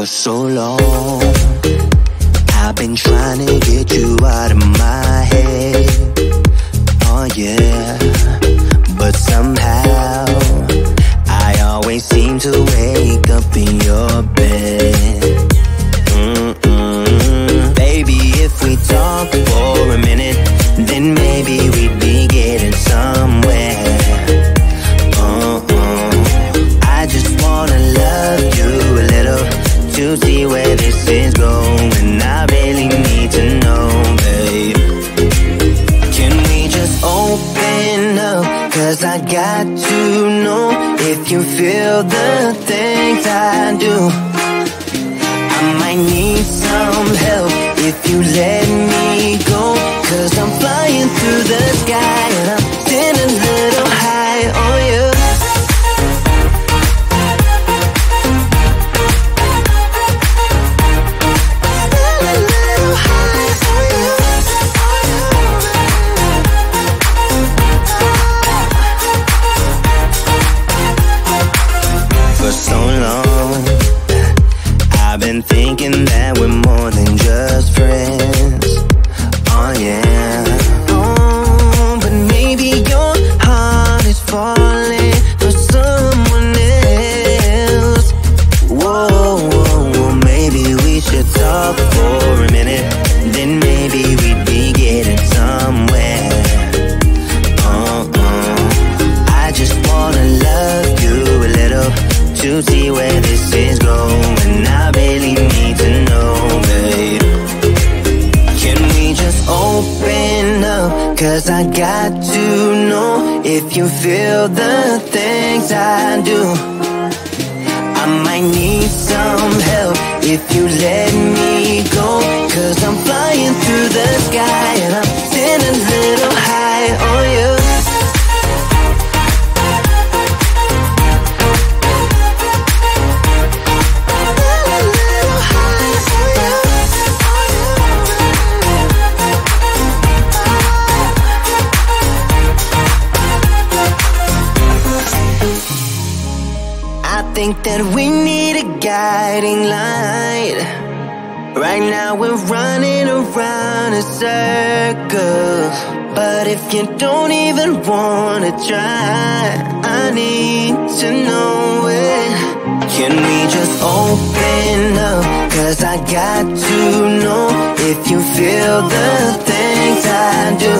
For so long, I've been trying to get you out of my head. Oh yeah, but somehow I always seem to wake up in your bed. Baby, if we talk for a minute, then maybe we'd be getting somewhere. I just wanna love you a little to see where this is going. I really need to know, babe. Can we just open up? 'Cause I got to know if you feel the things I do. I might need some help if you let me go. 'Cause I'm flying through the sky and I'm getting a little high on you. For so long, I've been thinking that we're more than just friends. Oh yeah. Oh, but maybe your heart is falling for someone else. Whoa, whoa, whoa, maybe we should talk for a minute. Then maybe we'd be getting somewhere. I just wanna love you a little to see where this is going. I really need to know, babe. Can we just open up? 'Cause I got to know if you feel the things I do. I might need some help if you let me go. 'Cause I'm flying through the sky and I'm getting a little high on you. I think that we need a guiding light. Right now we're running around in circles. But if you don't even wanna try, I need to know it. Can we just open up? 'Cause I got to know if you feel the things I do.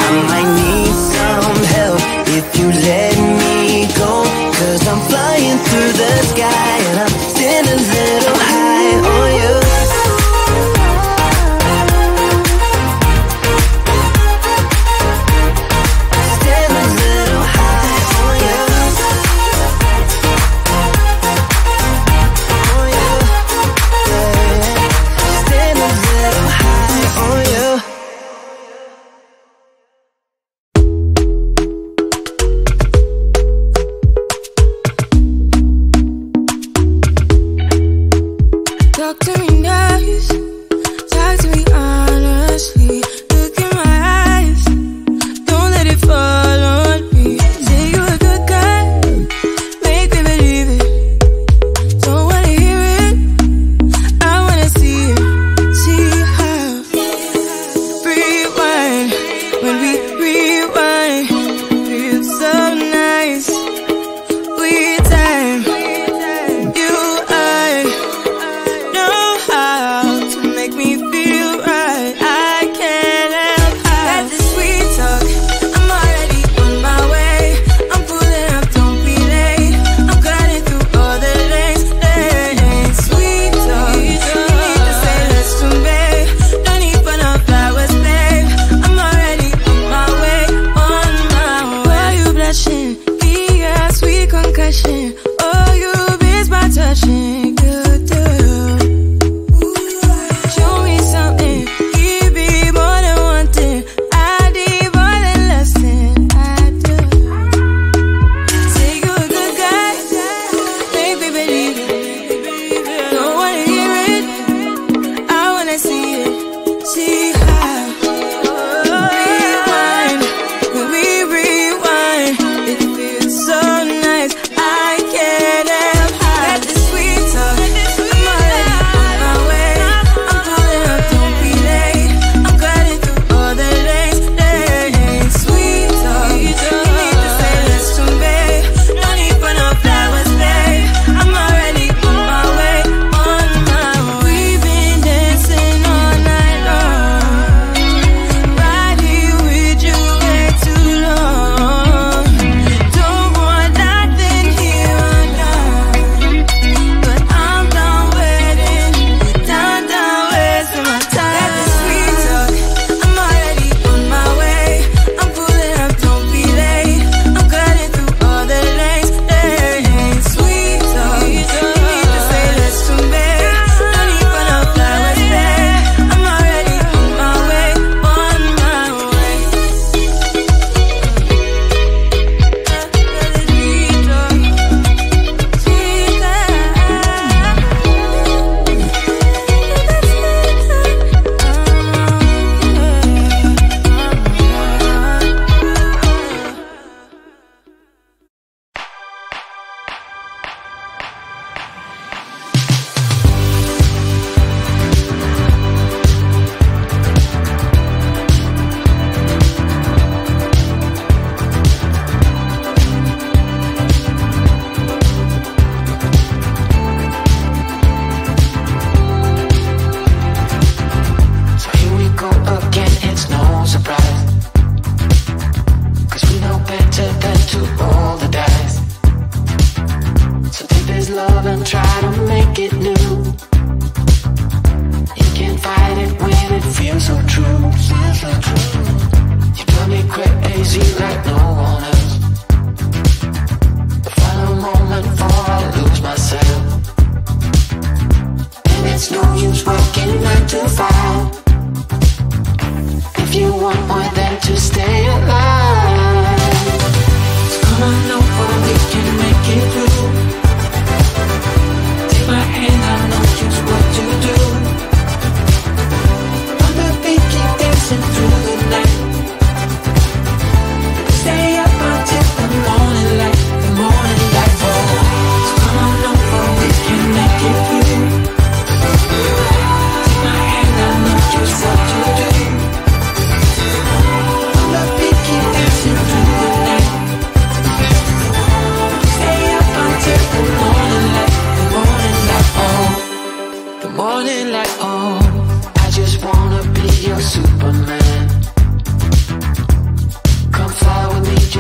I might need some help if you let me go. 'Cause I'm flying through the sky and I'm getting a little high on you. Getting a little high on you. On you. Yeah. Getting a little high on you.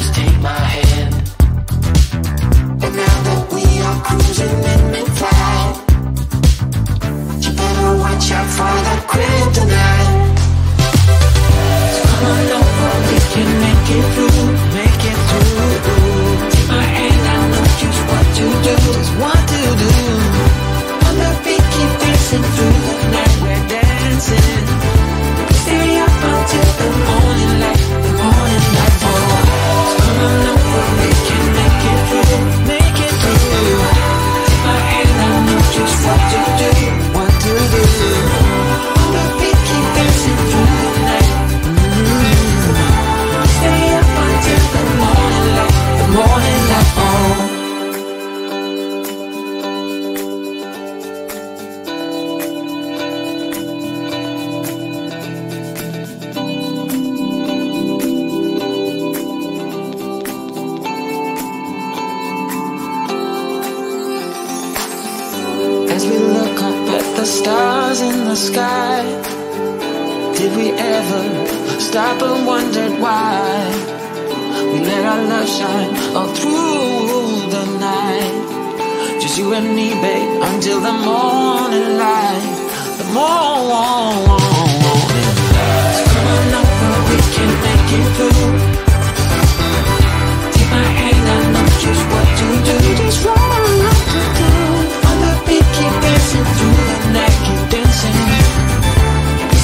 just take my hand. And now that we are cruising in mid-flight, you better watch out for the kryptonite. So come on over, we can make it through, make it through. Take my hand, I know just what to do, what to do. On the beat, keep dancing through the night, we're dancing. Stay up until the morning light, the morning light. Oh, so come on over, we can make it through, make it through. Take my hand, I know just what to do, what to do. On the beat, keep dancing through the night. Stay up until the morning light, the morning light. Oh. As we look up at the stars in the sky, did we ever stop and wondered why we let our love shine all through the night? Just you and me, babe, until the morning light, the morning light. So come on over, we can make it through. Take my hand, I know just what to do, just what to do. On the beat, keep dancing through the night, keep dancing.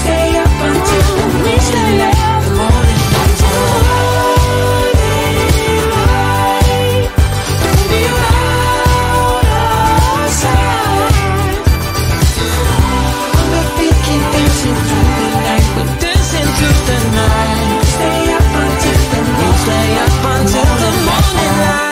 Stay up until the morning light, the morning light. Baby, you're out of sight. On the beat, keep dancing through the night, we're dancing through the night. Stay up until the morning, stay up until the morning light.